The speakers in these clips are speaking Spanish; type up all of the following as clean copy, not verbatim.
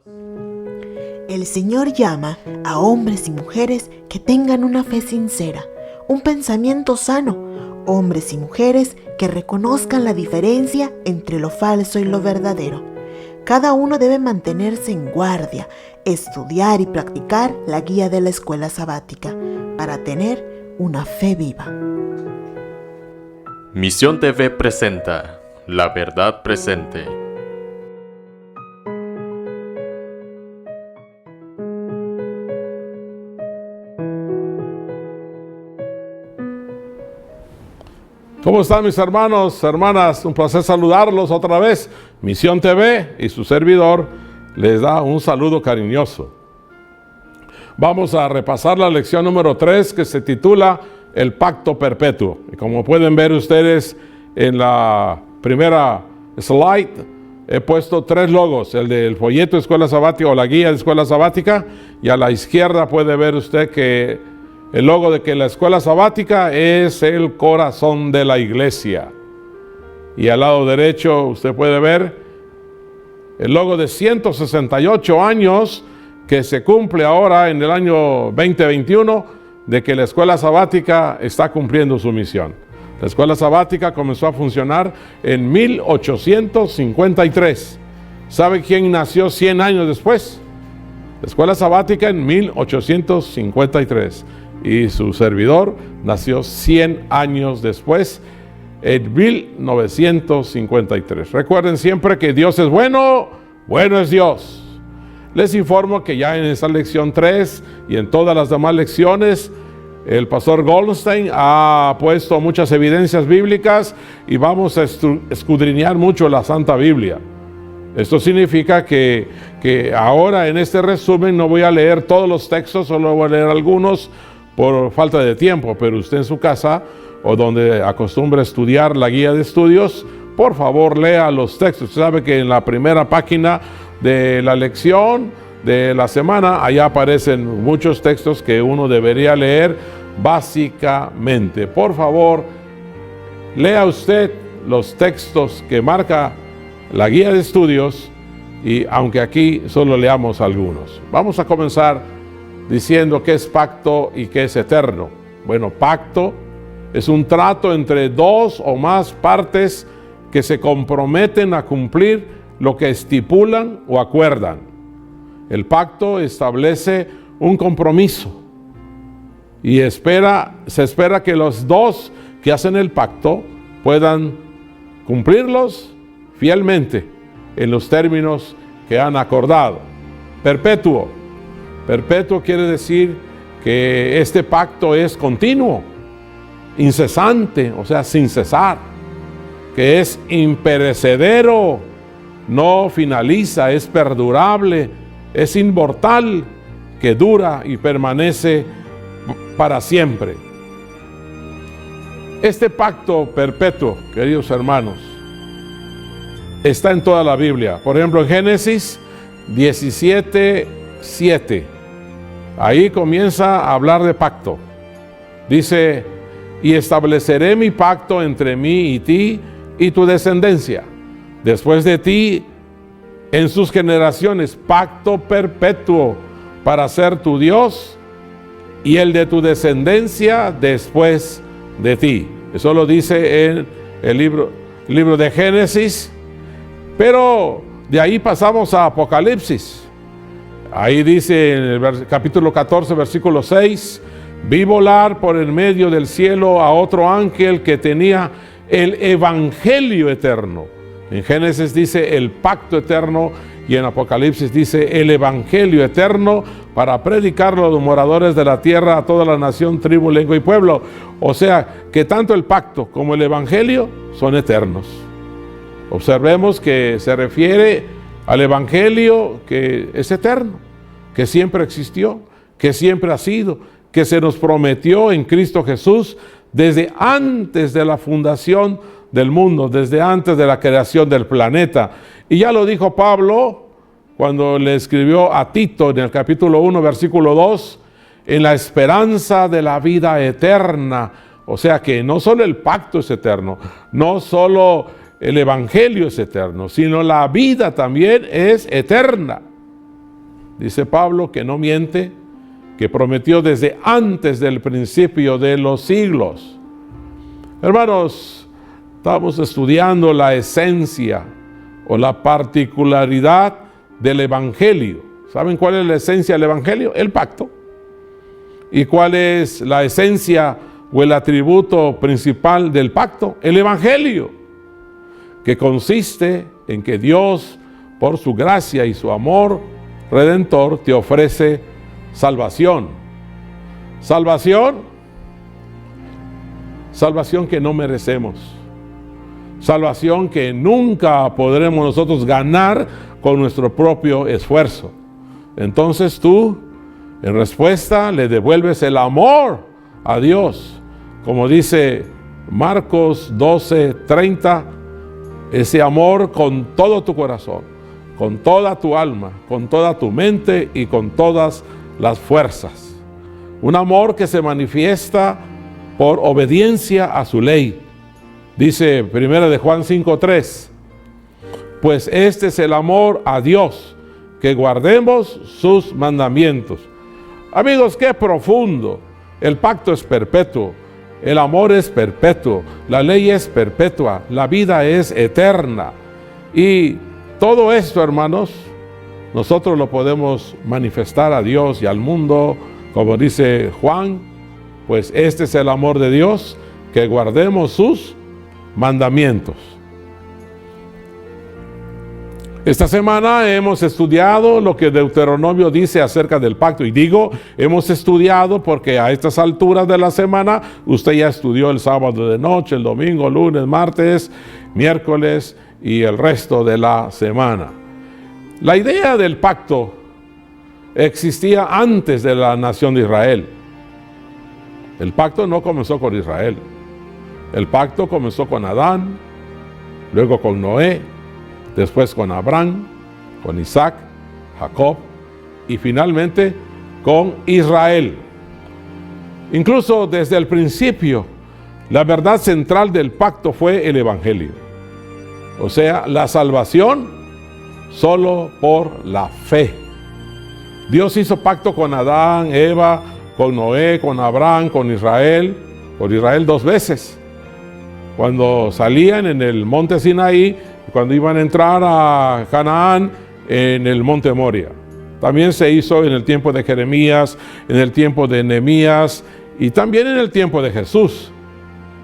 El Señor llama a hombres y mujeres que tengan una fe sincera, un pensamiento sano, hombres y mujeres que reconozcan la diferencia entre lo falso y lo verdadero. Cada uno debe mantenerse en guardia, estudiar y practicar la guía de la escuela sabática para tener una fe viva. Misión TV presenta La Verdad Presente. ¿Cómo están mis hermanos, hermanas? Un placer saludarlos otra vez. Misión TV y su servidor les da un saludo cariñoso. Vamos a repasar la lección número 3 que se titula El Pacto Perpetuo. Y como pueden ver ustedes en la primera slide, he puesto 3 logos, el del folleto de Escuela Sabática o la guía de Escuela Sabática, y a la izquierda puede ver usted que el logo de que la Escuela Sabática es el corazón de la iglesia. Y al lado derecho usted puede ver el logo de 168 años que se cumple ahora en el año 2021 de que la Escuela Sabática está cumpliendo su misión. La Escuela Sabática comenzó a funcionar en 1853. ¿Sabe quién nació 100 años después? La Escuela Sabática en 1853. Y su servidor nació 100 años después, en 1953. Recuerden siempre que Dios es bueno, bueno es Dios. Les informo que ya en esta lección 3 y en todas las demás lecciones, el pastor Goldstein ha puesto muchas evidencias bíblicas y vamos a escudriñar mucho la Santa Biblia. Esto significa que ahora en este resumen no voy a leer todos los textos, solo voy a leer algunos por falta de tiempo, pero usted en su casa o donde acostumbra estudiar la guía de estudios, por favor lea los textos. Usted sabe que en la primera página de la lección de la semana, allá aparecen muchos textos que uno debería leer básicamente. Por favor, lea usted los textos que marca la guía de estudios, y aunque aquí solo leamos algunos. Vamos a comenzar diciendo qué es pacto y qué es eterno. Bueno, pacto es un trato entre 2 o más partes que se comprometen a cumplir lo que estipulan o acuerdan. El pacto establece un compromiso y se espera que los 2 que hacen el pacto puedan cumplirlos fielmente en los términos que han acordado. Perpetuo. Perpetuo quiere decir que este pacto es continuo, incesante, o sea, sin cesar, que es imperecedero, no finaliza, es perdurable, es inmortal, que dura y permanece para siempre. Este pacto perpetuo, queridos hermanos, está en toda la Biblia. Por ejemplo, en Génesis 17:7. Ahí comienza a hablar de pacto. Dice: y estableceré mi pacto entre mí y ti y tu descendencia después de ti en sus generaciones, pacto perpetuo para ser tu Dios y el de tu descendencia después de ti. Eso lo dice en el libro de Génesis. Pero de ahí pasamos a Apocalipsis. Ahí dice en el capítulo 14, versículo 6, vi volar por el medio del cielo a otro ángel que tenía el evangelio eterno. En Génesis dice el pacto eterno y en Apocalipsis dice el evangelio eterno para predicarlo a los moradores de la tierra, a toda la nación, tribu, lengua y pueblo. O sea, que tanto el pacto como el evangelio son eternos. Observemos que se refiere al evangelio que es eterno, que siempre existió, que siempre ha sido, que se nos prometió en Cristo Jesús desde antes de la fundación del mundo, desde antes de la creación del planeta. Y ya lo dijo Pablo cuando le escribió a Tito en el capítulo 1, versículo 2, en la esperanza de la vida eterna. O sea que no solo el pacto es eterno, no solo el evangelio es eterno, sino la vida también es eterna. dice Pablo, que no miente, que prometió desde antes del principio de los siglos. Hermanos, estamos estudiando la esencia o la particularidad del Evangelio. ¿Saben cuál es la esencia del Evangelio? El pacto. ¿Y cuál es la esencia o el atributo principal del pacto? El Evangelio, que consiste en que Dios, por su gracia y su amor redentor, te ofrece salvación. Salvación que no merecemos. Salvación que nunca podremos nosotros ganar con nuestro propio esfuerzo. Entonces tú, en respuesta, le devuelves el amor a Dios. Como dice Marcos 12:30, ese amor con todo tu corazón, con toda tu alma, con toda tu mente y con todas las fuerzas. Un amor que se manifiesta por obediencia a su ley. Dice 1 de Juan 5:3, pues este es el amor a Dios, que guardemos sus mandamientos. Amigos, qué profundo. El pacto es perpetuo, el amor es perpetuo, la ley es perpetua, la vida es eterna. Y todo esto, hermanos, nosotros lo podemos manifestar a Dios y al mundo, como dice Juan, pues este es el amor de Dios, que guardemos sus mandamientos. Esta semana hemos estudiado lo que Deuteronomio dice acerca del pacto. Y digo, hemos estudiado porque a estas alturas de la semana usted ya estudió el sábado de noche, el domingo, lunes, martes, miércoles y el resto de la semana. La idea del pacto existía antes de la nación de Israel. El pacto no comenzó con Israel. El pacto comenzó con Adán, luego con Noé, después con Abraham, con Isaac, Jacob y finalmente con Israel. Incluso desde el principio, la verdad central del pacto fue el Evangelio. O sea, la salvación solo por la fe. Dios hizo pacto con Adán, Eva, con Noé, con Abraham, con Israel 2 veces. Cuando salían en el monte Sinaí, cuando iban a entrar a Canaán en el monte Moria. También se hizo en el tiempo de Jeremías, en el tiempo de Nehemías y también en el tiempo de Jesús.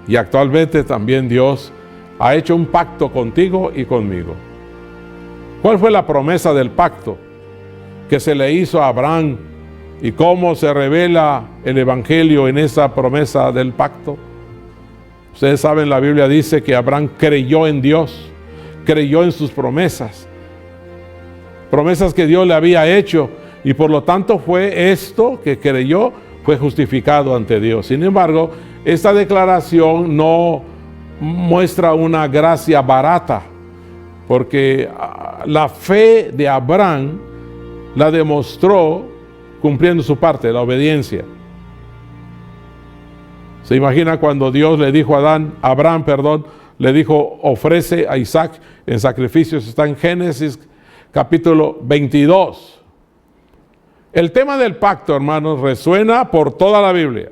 Y actualmente también Dios ha hecho un pacto contigo y conmigo. ¿Cuál fue la promesa del pacto que se le hizo a Abraham y cómo se revela el Evangelio en esa promesa del pacto? Ustedes saben, la Biblia dice que Abraham creyó en Dios, creyó en sus promesas que Dios le había hecho, y por lo tanto fue esto que creyó, fue justificado ante Dios. Sin embargo, esta declaración no muestra una gracia barata, porque la fe de Abraham la demostró cumpliendo su parte, la obediencia. ¿Se imagina cuando Dios le dijo a Abraham, le dijo, ofrece a Isaac en sacrificios? Está en Génesis capítulo 22. El tema del pacto, hermanos, resuena por toda la Biblia.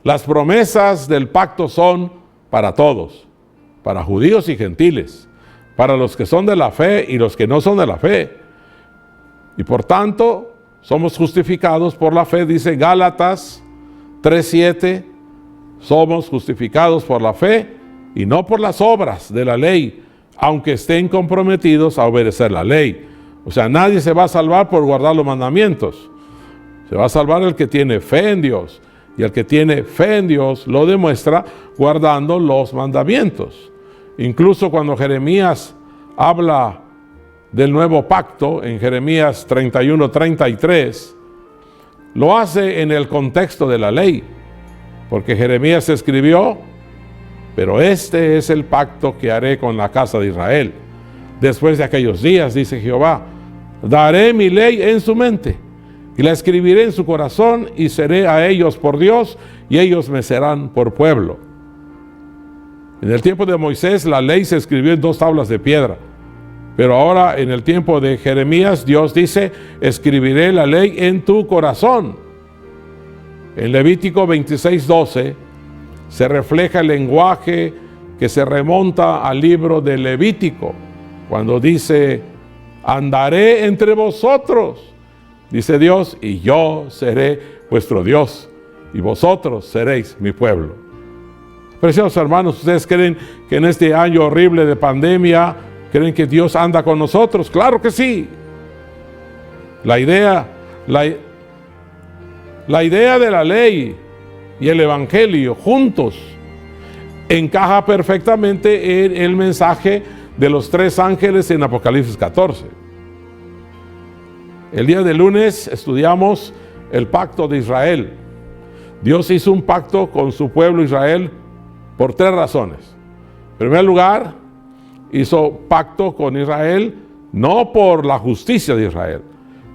Las promesas del pacto son para todos, para judíos y gentiles, para los que son de la fe y los que no son de la fe. Y por tanto, somos justificados por la fe, dice Gálatas 3:7, somos justificados por la fe y no por las obras de la ley, aunque estén comprometidos a obedecer la ley. O sea, nadie se va a salvar por guardar los mandamientos. Se va a salvar el que tiene fe en Dios. Y el que tiene fe en Dios lo demuestra guardando los mandamientos. Incluso cuando Jeremías habla del nuevo pacto, en Jeremías 31:33, lo hace en el contexto de la ley. Porque Jeremías escribió, pero este es el pacto que haré con la casa de Israel. Después de aquellos días, dice Jehová, daré mi ley en su mente y la escribiré en su corazón y seré a ellos por Dios y ellos me serán por pueblo. En el tiempo de Moisés la ley se escribió en 2 tablas de piedra Pero ahora en el tiempo de Jeremías, Dios dice, escribiré la ley en tu corazón. En Levítico 26:12 se refleja el lenguaje que se remonta al libro de Levítico, cuando dice, andaré entre vosotros, dice Dios, y yo seré vuestro Dios, y vosotros seréis mi pueblo. Preciosos hermanos, ¿ustedes creen que en este año horrible de pandemia, creen que Dios anda con nosotros? ¡Claro que sí! La idea de la ley y el evangelio juntos encaja perfectamente en el mensaje de los 3 ángeles en Apocalipsis 14. El día de lunes estudiamos el pacto de Israel. Dios hizo un pacto con su pueblo Israel por 3 razones. En primer lugar, hizo pacto con Israel no por la justicia de Israel,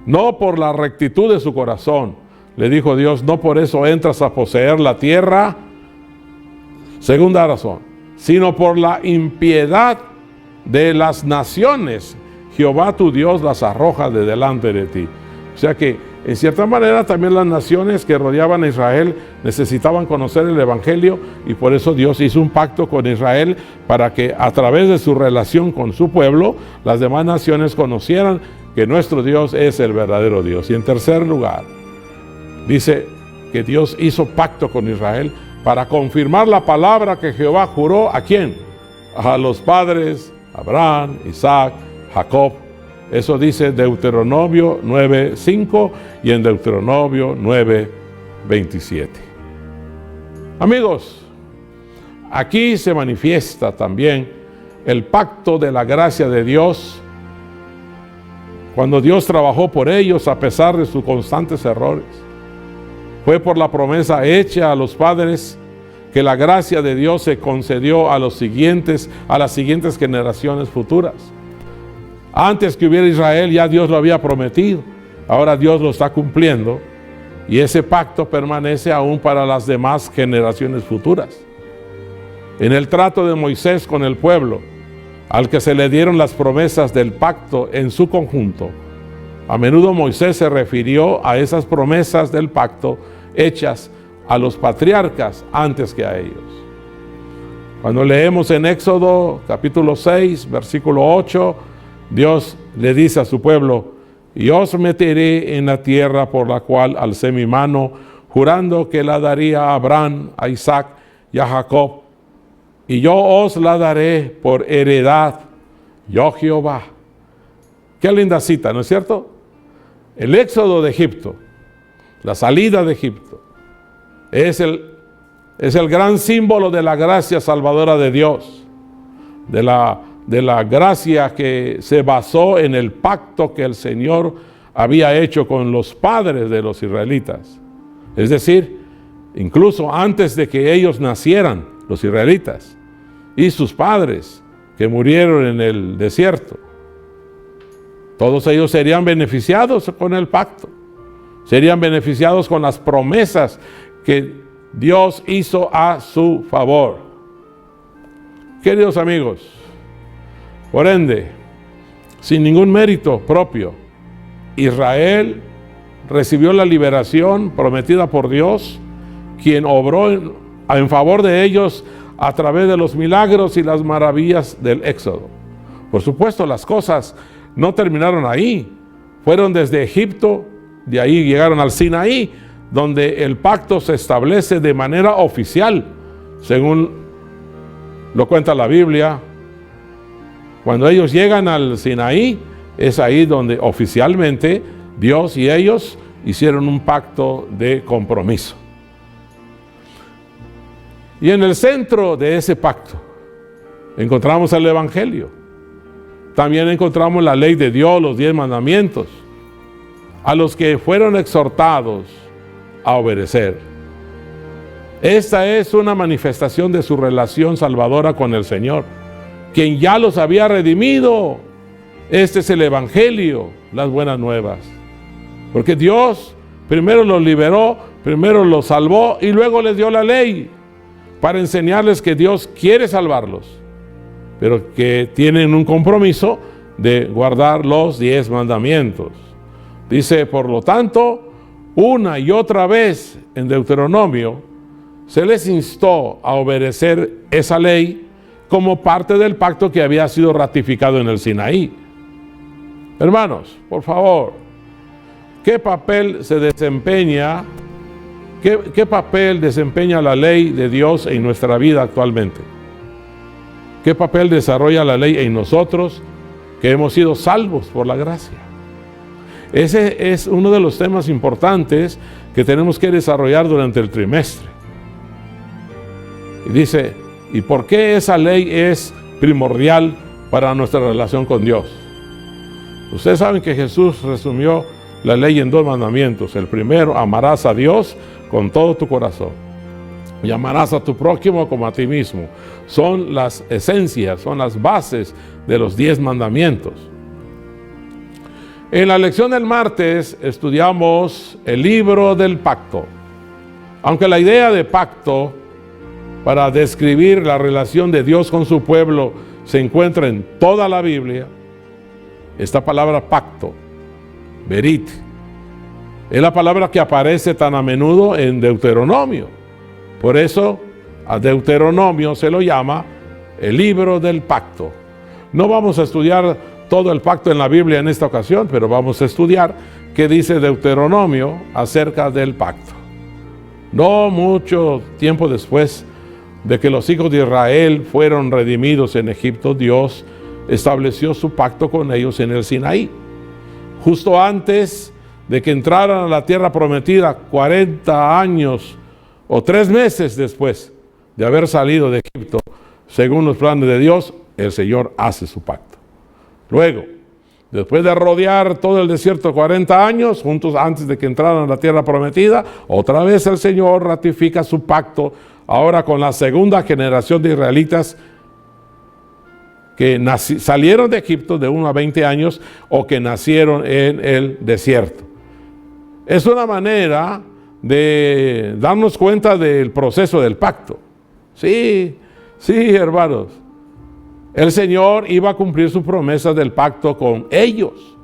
no por la rectitud de su corazón. Le dijo Dios, no por eso entras a poseer la tierra. Segunda razón, sino por la impiedad de las naciones. Jehová tu Dios las arroja de delante de ti. O sea que, en cierta manera, también las naciones que rodeaban a Israel necesitaban conocer el evangelio, y por eso Dios hizo un pacto con Israel para que a través de su relación con su pueblo, las demás naciones conocieran que nuestro Dios es el verdadero Dios. Y en tercer lugar, dice que Dios hizo pacto con Israel para confirmar la palabra que Jehová juró, ¿a quién? A los padres, Abraham, Isaac, Jacob. Eso dice Deuteronomio 9:5 y en Deuteronomio 9:27. Amigos, aquí se manifiesta también el pacto de la gracia de Dios, cuando Dios trabajó por ellos a pesar de sus constantes errores. Fue por la promesa hecha a los padres que la gracia de Dios se concedió a las siguientes generaciones futuras. Antes que hubiera Israel, ya Dios lo había prometido. Ahora Dios lo está cumpliendo, y ese pacto permanece aún para las demás generaciones futuras. En el trato de Moisés con el pueblo, al que se le dieron las promesas del pacto en su conjunto, a menudo Moisés se refirió a esas promesas del pacto hechas a los patriarcas antes que a ellos. Cuando leemos en Éxodo capítulo 6, versículo 8, Dios le dice a su pueblo, y os meteré en la tierra por la cual alcé mi mano, jurando que la daría a Abraham, a Isaac y a Jacob, y yo os la daré por heredad, yo Jehová. Qué linda cita, ¿no es cierto? El éxodo de Egipto, la salida de Egipto, es el gran símbolo de la gracia salvadora de Dios, de la gracia que se basó en el pacto que el Señor había hecho con los padres de los israelitas. Es decir, incluso antes de que ellos nacieran, los israelitas, y sus padres que murieron en el desierto. Todos ellos serían beneficiados con el pacto, serían beneficiados con las promesas que Dios hizo a su favor. Queridos amigos, por ende, sin ningún mérito propio, Israel recibió la liberación prometida por Dios, quien obró en favor de ellos a través de los milagros y las maravillas del Éxodo. Por supuesto, las cosas no terminaron ahí. Fueron desde Egipto, de ahí llegaron al Sinaí, donde el pacto se establece de manera oficial, según lo cuenta la Biblia. Cuando ellos llegan al Sinaí, es ahí donde oficialmente Dios y ellos hicieron un pacto de compromiso. Y en el centro de ese pacto encontramos el Evangelio. También encontramos la ley de Dios, los 10 mandamientos, a los que fueron exhortados a obedecer. Esta es una manifestación de su relación salvadora con el Señor, quien ya los había redimido. Este es el Evangelio, las buenas nuevas. Porque Dios primero los liberó, primero los salvó y luego les dio la ley para enseñarles que Dios quiere salvarlos, pero que tienen un compromiso de guardar los 10 mandamientos. Dice, por lo tanto, una y otra vez en Deuteronomio, se les instó a obedecer esa ley como parte del pacto que había sido ratificado en el Sinaí. Hermanos, por favor, ¿qué papel se desempeña, qué papel desempeña la ley de Dios en nuestra vida actualmente? ¿Qué papel desarrolla la ley en nosotros que hemos sido salvos por la gracia? Ese es uno de los temas importantes que tenemos que desarrollar durante el trimestre. Y dice, ¿y por qué esa ley es primordial para nuestra relación con Dios? Ustedes saben que Jesús resumió la ley en 2 mandamientos. El primero, amarás a Dios con todo tu corazón y amarás a tu prójimo como a ti mismo. Son las esencias, son las bases de los 10 mandamientos. En la lección del martes estudiamos el libro del pacto. Aunque la idea de pacto para describir la relación de Dios con su pueblo se encuentra en toda la Biblia, esta palabra pacto, berit, es la palabra que aparece tan a menudo en Deuteronomio. Por eso a Deuteronomio se lo llama el libro del pacto. No vamos a estudiar todo el pacto en la Biblia en esta ocasión, pero vamos a estudiar qué dice Deuteronomio acerca del pacto. No mucho tiempo después de que los hijos de Israel fueron redimidos en Egipto, Dios estableció su pacto con ellos en el Sinaí. Justo antes de que entraran a la tierra prometida, 40 años o 3 meses después de haber salido de Egipto, según los planes de Dios, el Señor hace su pacto. Luego, después de rodear todo el desierto 40 años, juntos antes de que entraran a la tierra prometida, otra vez el Señor ratifica su pacto, ahora con la segunda generación de israelitas que salieron de Egipto de 1 a 20 años o que nacieron en el desierto. Es una manera de darnos cuenta del proceso del pacto. Sí, hermanos. El Señor iba a cumplir su promesa del pacto con ellos.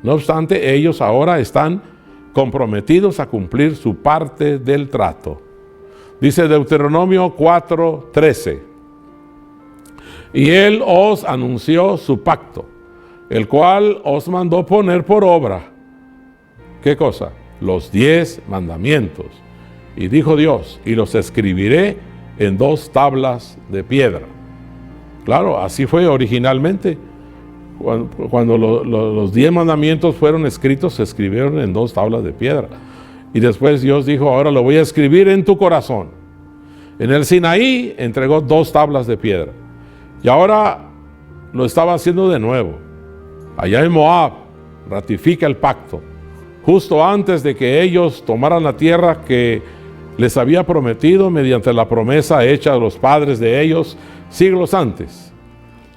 No obstante, ellos ahora están comprometidos a cumplir su parte del trato. Dice Deuteronomio 4:13. Y Él os anunció su pacto, el cual os mandó poner por obra. ¿Qué cosa? Los 10 mandamientos. Y dijo Dios, y los escribiré en 2 tablas de piedra. Claro, así fue originalmente. Cuando los 10 mandamientos fueron escritos, se escribieron en 2 tablas de piedra. Y después Dios dijo, ahora lo voy a escribir en tu corazón. En el Sinaí entregó 2 tablas de piedra. Y ahora lo estaba haciendo de nuevo. Allá en Moab ratifica el pacto. Justo antes de que ellos tomaran la tierra que les había prometido mediante la promesa hecha a los padres de ellos siglos antes.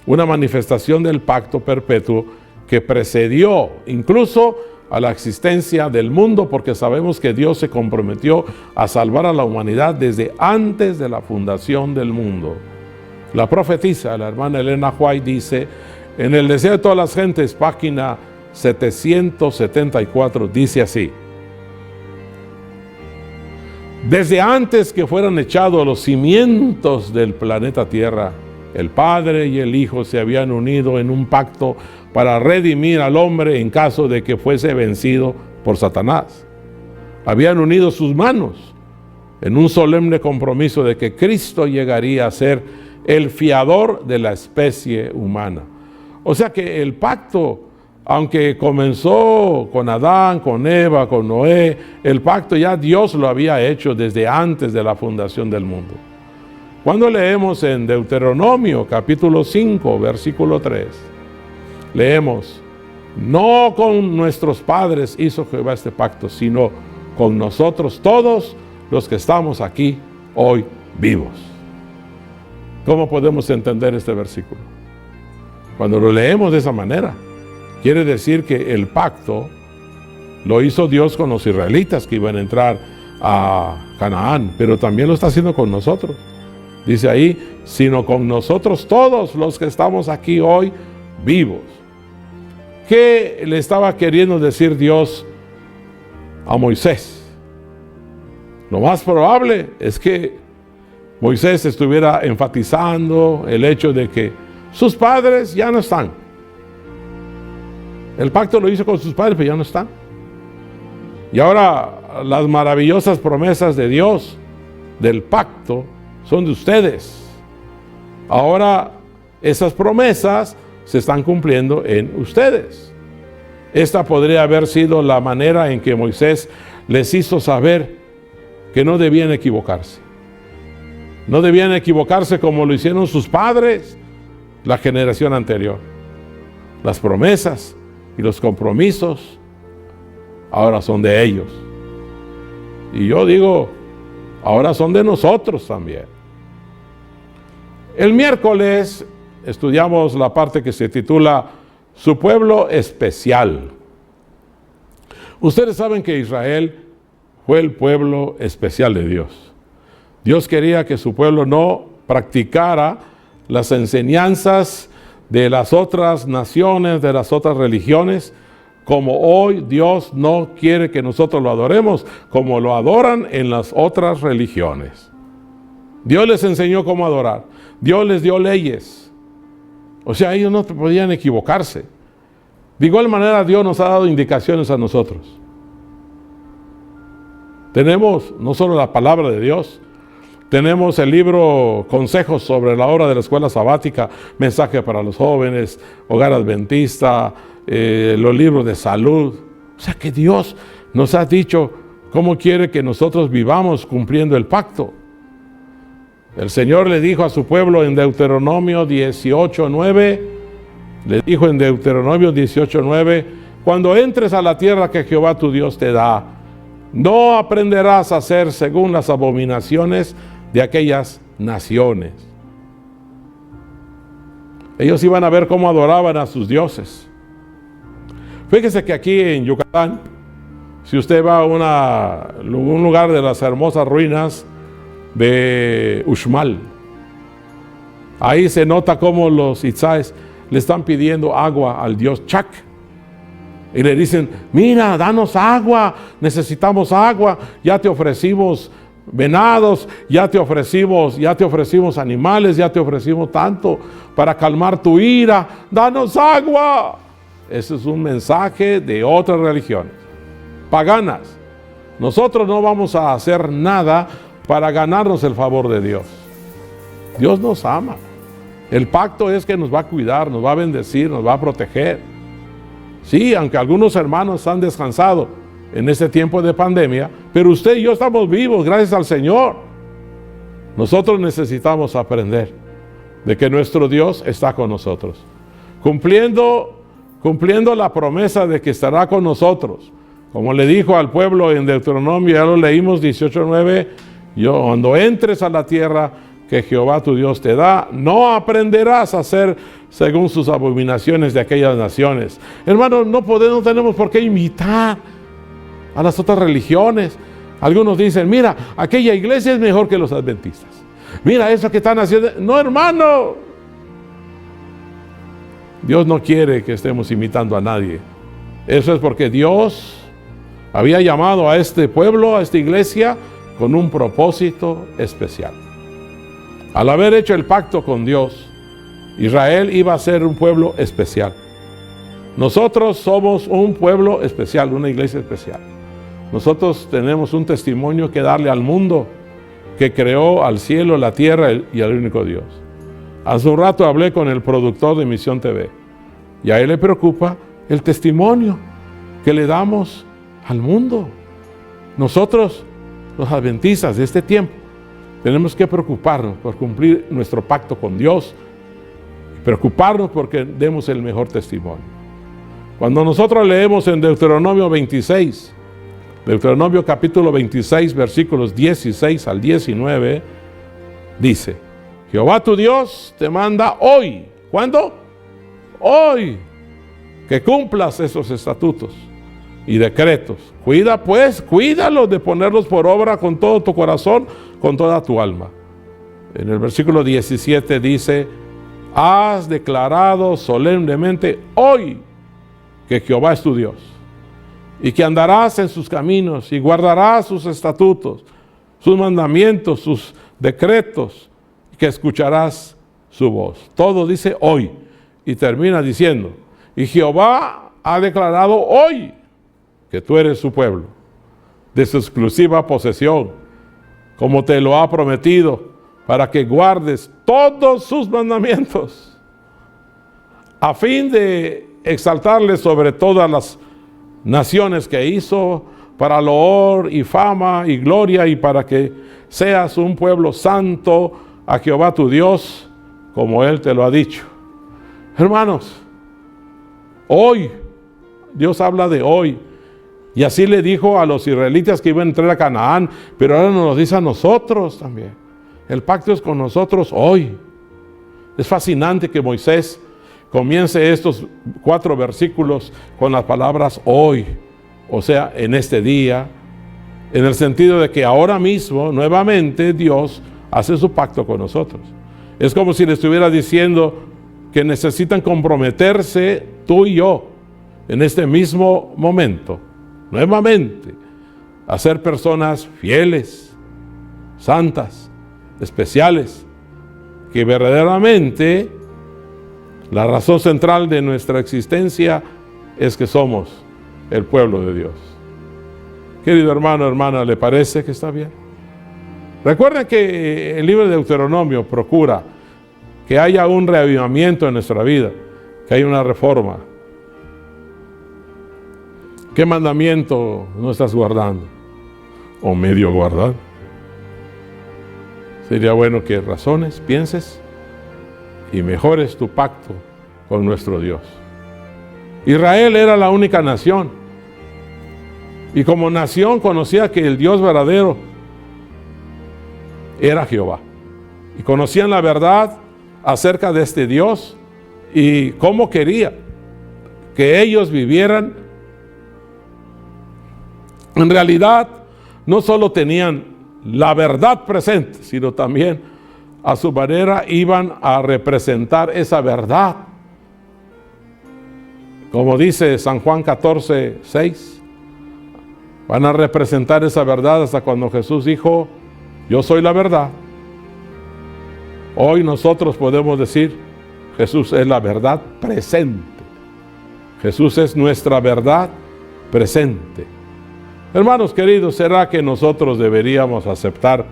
Una manifestación del pacto perpetuo que precedió incluso a la existencia del mundo, porque sabemos que Dios se comprometió a salvar a la humanidad desde antes de la fundación del mundo. La profetisa, la hermana Elena White, dice, en el deseo de todas las gentes, página 774, dice así: desde antes que fueran echados los cimientos del planeta Tierra, el Padre y el Hijo se habían unido en un pacto para redimir al hombre en caso de que fuese vencido por Satanás. Habían unido sus manos en un solemne compromiso de que Cristo llegaría a ser el fiador de la especie humana. O sea que el pacto, aunque comenzó con Adán, con Eva, con Noé, el pacto ya Dios lo había hecho desde antes de la fundación del mundo. Cuando leemos en Deuteronomio capítulo 5, versículo 3, leemos, no con nuestros padres hizo Jehová este pacto, sino con nosotros todos los que estamos aquí hoy vivos. ¿Cómo podemos entender este versículo? Cuando lo leemos de esa manera, quiere decir que el pacto lo hizo Dios con los israelitas que iban a entrar a Canaán, pero también lo está haciendo con nosotros. Dice ahí, sino con nosotros todos los que estamos aquí hoy vivos. ¿qué le estaba queriendo decir Dios a Moisés? Lo más probable es que Moisés estuviera enfatizando el hecho de que sus padres ya no están. El pacto lo hizo con sus padres, pero ya no están. Y ahora las maravillosas promesas de Dios, del pacto, son de ustedes. Ahora esas promesas se están cumpliendo en ustedes. Esta podría haber sido la manera en que Moisés les hizo saber que no debían equivocarse. No debían equivocarse como lo hicieron sus padres, la generación anterior. Las promesas y los compromisos ahora son de ellos. Y yo digo, ahora son de nosotros también. El miércoles estudiamos la parte que se titula Su pueblo especial. Ustedes saben que Israel fue el pueblo especial de Dios. Dios quería que su pueblo no practicara las enseñanzas de las otras naciones, de las otras religiones, como hoy Dios no quiere que nosotros lo adoremos, como lo adoran en las otras religiones. Dios les enseñó cómo adorar. Dios les dio leyes. O sea, ellos no podían equivocarse. De igual manera, Dios nos ha dado indicaciones a nosotros. Tenemos no solo la palabra de Dios, tenemos el libro Consejos sobre la obra de la escuela sabática, Mensaje para los jóvenes, Hogar Adventista, los libros de salud. O sea que Dios nos ha dicho cómo quiere que nosotros vivamos cumpliendo el pacto. El Señor le dijo a su pueblo en Deuteronomio 18:9, le dijo en Deuteronomio 18:9, cuando entres a la tierra que Jehová tu Dios te da, no aprenderás a hacer según las abominaciones de aquellas naciones. Ellos iban a ver cómo adoraban a sus dioses. Fíjese que aquí en Yucatán, si usted va a un lugar de las hermosas ruinas de Uxmal, ahí se nota cómo los itzáes le están pidiendo agua al dios Chac. Y le dicen, mira, danos agua, necesitamos agua, ya te ofrecimos venados, ya te ofrecimos animales, ya te ofrecimos tanto para calmar tu ira, danos agua. Ese es un mensaje de otras religiones paganas. Nosotros no vamos a hacer nada para ganarnos el favor de Dios. Dios nos ama. El pacto es que nos va a cuidar, nos va a bendecir, nos va a proteger. Sí, aunque algunos hermanos han descansado en este tiempo de pandemia, pero usted y yo estamos vivos, gracias al Señor. Nosotros necesitamos aprender de que nuestro Dios está con nosotros, cumpliendo la promesa de que estará con nosotros. Como le dijo al pueblo en Deuteronomio, ya lo leímos, 18:9, cuando entres a la tierra que Jehová tu Dios te da, no aprenderás a hacer según sus abominaciones de aquellas naciones. Hermanos, no tenemos por qué imitar a las otras religiones. Algunos dicen, mira, aquella iglesia es mejor que los adventistas. Mira eso que están haciendo. No, hermano. Dios no quiere que estemos imitando a nadie. Eso es porque Dios había llamado a este pueblo, a esta iglesia, con un propósito especial. Al haber hecho el pacto con Dios, Israel iba a ser un pueblo especial. Nosotros somos un pueblo especial, una iglesia especial. Nosotros tenemos un testimonio que darle al mundo que creó al cielo, la tierra y al único Dios. Hace un rato hablé con el productor de Misión TV y a él le preocupa el testimonio que le damos al mundo. Nosotros, los adventistas de este tiempo, tenemos que preocuparnos por cumplir nuestro pacto con Dios, preocuparnos porque demos el mejor testimonio. Cuando nosotros leemos en Deuteronomio 26, Deuteronomio capítulo 26, versículos 16 al 19, dice, Jehová tu Dios te manda hoy. ¿Cuándo? Hoy. Que cumplas esos estatutos y decretos. Cuídalos de ponerlos por obra con todo tu corazón, con toda tu alma. En el versículo 17 dice, has declarado solemnemente hoy que Jehová es tu Dios, y que andarás en sus caminos y guardarás sus estatutos, sus mandamientos, sus decretos, y que escucharás su voz. Todo dice hoy, y termina diciendo, y Jehová ha declarado hoy que tú eres su pueblo, de su exclusiva posesión, como te lo ha prometido, para que guardes todos sus mandamientos, a fin de exaltarle sobre todas las naciones que hizo, para loor y fama y gloria, y para que seas un pueblo santo a Jehová tu Dios, como Él te lo ha dicho. Hermanos, hoy, Dios habla de hoy, y así le dijo a los israelitas que iban a entrar a Canaán, pero ahora nos lo dice a nosotros también. El pacto es con nosotros hoy. Es fascinante que Moisés comience estos 4 versículos con las palabras hoy, o sea, en este día, en el sentido de que ahora mismo, nuevamente, Dios hace su pacto con nosotros. Es como si le estuviera diciendo que necesitan comprometerse tú y yo en este mismo momento, nuevamente, a ser personas fieles, santas, especiales, que verdaderamente la razón central de nuestra existencia es que somos el pueblo de Dios. Querido hermano, hermana, ¿le parece que está bien? Recuerden que el libro de Deuteronomio procura que haya un reavivamiento en nuestra vida, que haya una reforma. ¿Qué mandamiento no estás guardando? ¿O medio guardando? Sería bueno que razones, pienses y mejores tu pacto con nuestro Dios. Israel era la única nación, y como nación conocía que el Dios verdadero era Jehová, y conocían la verdad acerca de este Dios y cómo quería que ellos vivieran. En realidad, no solo tenían la verdad presente, sino también a su manera iban a representar esa verdad. Como dice San Juan 14:6, van a representar esa verdad hasta cuando Jesús dijo, yo soy la verdad. Hoy nosotros podemos decir, Jesús es la verdad presente. Jesús es nuestra verdad presente. Hermanos queridos, ¿será que nosotros deberíamos aceptar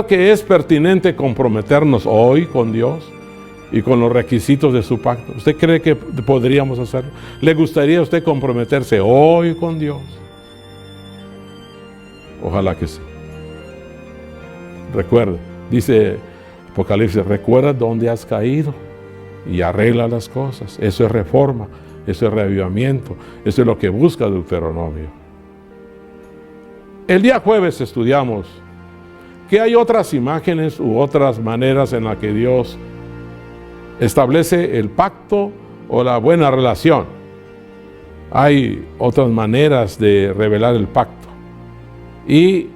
que es pertinente comprometernos hoy con Dios y con los requisitos de su pacto? ¿Usted cree que podríamos hacerlo? ¿Le gustaría a usted comprometerse hoy con Dios? Ojalá que sí. Recuerde, dice Apocalipsis, recuerda dónde has caído y arregla las cosas. Eso es reforma, eso es reavivamiento, eso es lo que busca Deuteronomio. El día jueves estudiamos que hay otras imágenes u otras maneras en las que Dios establece el pacto o la buena relación. Hay otras maneras de revelar el pacto. Y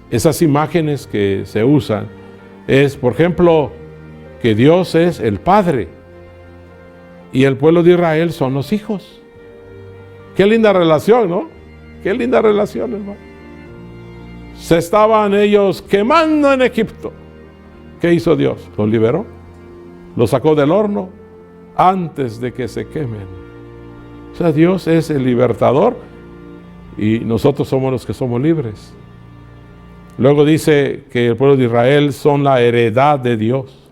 esas imágenes que se usan es, por ejemplo, que Dios es el Padre y el pueblo de Israel son los hijos. Qué linda relación, ¿no? Qué linda relación, hermano. Se estaban ellos quemando en Egipto. ¿Qué hizo Dios? Los liberó, los sacó del horno antes de que se quemen. O sea, Dios es el libertador y nosotros somos los que somos libres. Luego dice que el pueblo de Israel son la heredad de Dios.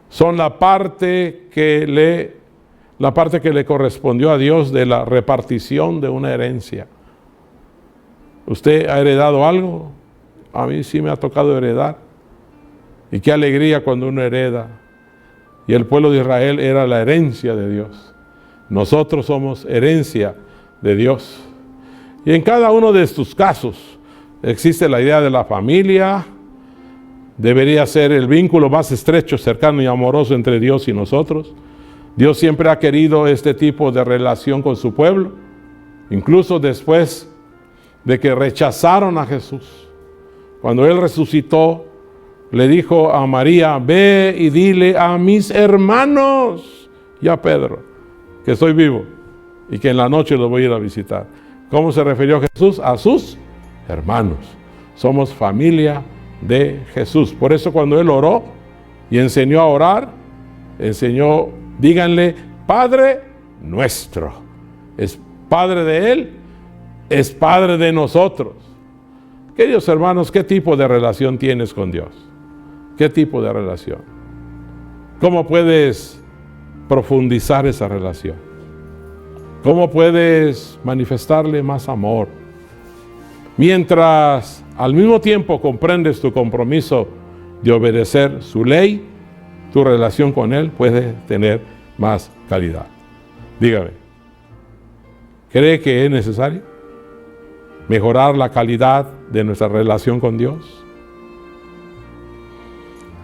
Son la parte que le correspondió a Dios de la repartición de una herencia. ¿Usted ha heredado algo? A mí sí me ha tocado heredar. Y qué alegría cuando uno hereda. Y el pueblo de Israel era la herencia de Dios. Nosotros somos herencia de Dios. Y en cada uno de estos casos existe la idea de la familia. Debería ser el vínculo más estrecho, cercano y amoroso entre Dios y nosotros. Dios siempre ha querido este tipo de relación con su pueblo, incluso después de que rechazaron a Jesús. Cuando Él resucitó, le dijo a María, ve y dile a mis hermanos. y a Pedro, que estoy vivo y que en la noche los voy a ir a visitar. ¿Cómo se refirió Jesús? A sus hermanos. Somos familia de Jesús. Por eso cuando Él oró y enseñó a orar, enseñó, díganle, Padre nuestro. Es Padre de Él, es Padre de nosotros. Queridos hermanos, ¿qué tipo de relación tienes con Dios? ¿Qué tipo de relación? ¿Cómo puedes profundizar esa relación? ¿Cómo puedes manifestarle más amor? Mientras al mismo tiempo comprendes tu compromiso de obedecer su ley, tu relación con Él puede tener más calidad. Dígame, ¿cree que es necesario mejorar la calidad de nuestra relación con Dios?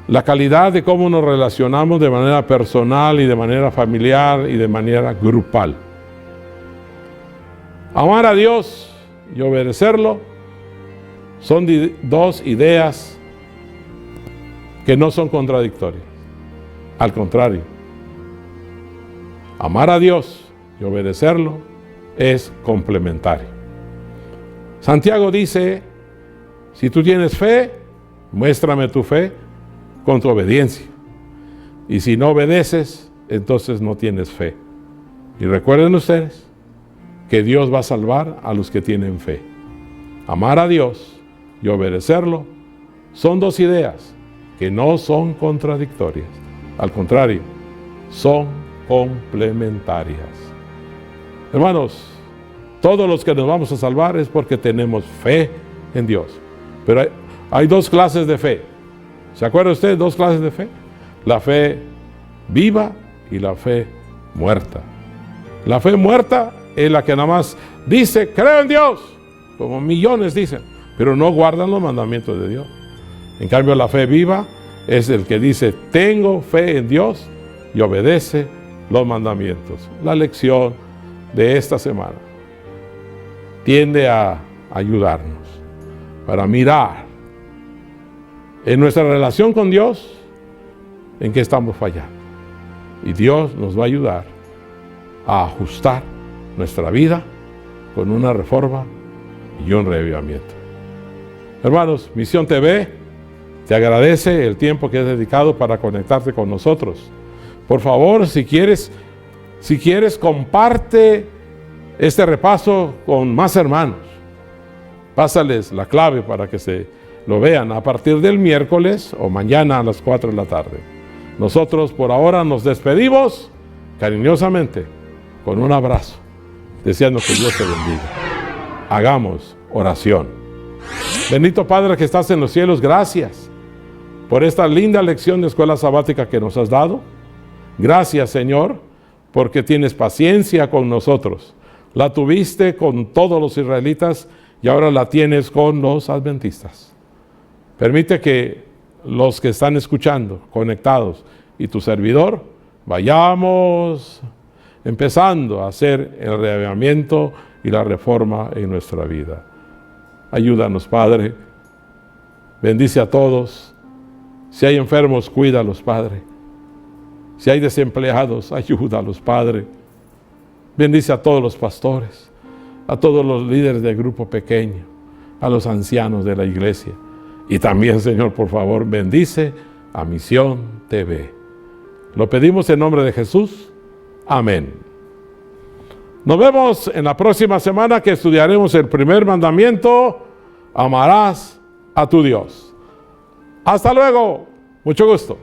La calidad de cómo nos relacionamos de manera personal y de manera familiar y de manera grupal. Amar a Dios y obedecerlo son dos ideas que no son contradictorias. Al contrario, amar a Dios y obedecerlo es complementario. Santiago dice, si tú tienes fe, muéstrame tu fe con tu obediencia. Y si no obedeces, entonces no tienes fe. Y recuerden ustedes que Dios va a salvar a los que tienen fe. Amar a Dios y obedecerlo son dos ideas que no son contradictorias. Al contrario, son complementarias. Hermanos, todos los que nos vamos a salvar es porque tenemos fe en Dios. Pero hay dos clases de fe. ¿Se acuerda usted? Dos clases de fe. La fe viva y la fe muerta. La fe muerta es la que nada más dice, creo en Dios, como millones dicen, pero no guardan los mandamientos de Dios. En cambio, la fe viva es el que dice, tengo fe en Dios y obedece los mandamientos. La lección de esta semana tiende a ayudarnos para mirar en nuestra relación con Dios en qué estamos fallando. Y Dios nos va a ayudar a ajustar nuestra vida con una reforma y un reavivamiento. Hermanos, Misión TV te agradece el tiempo que has dedicado para conectarte con nosotros. Por favor, si quieres, comparte este repaso con más hermanos. Pásales la clave para que se lo vean a partir del miércoles o mañana a las 4 de la tarde. Nosotros por ahora nos despedimos cariñosamente con un abrazo, deseando que Dios te bendiga. Hagamos oración. Bendito Padre que estás en los cielos, gracias por esta linda lección de escuela sabática que nos has dado. Gracias, Señor, porque tienes paciencia con nosotros. La tuviste con todos los israelitas y ahora la tienes con los adventistas. Permite que los que están escuchando, conectados, y tu servidor, vayamos empezando a hacer el reavivamiento y la reforma en nuestra vida. Ayúdanos, Padre. Bendice a todos. Si hay enfermos, cuídalos, Padre. Si hay desempleados, ayúdalos, Padre. Bendice a todos los pastores, a todos los líderes del grupo pequeño, a los ancianos de la iglesia. Y también, Señor, por favor, bendice a Misión TV. Lo pedimos en nombre de Jesús. Amén. Nos vemos en la próxima semana que estudiaremos el primer mandamiento: amarás a tu Dios. Hasta luego. Mucho gusto.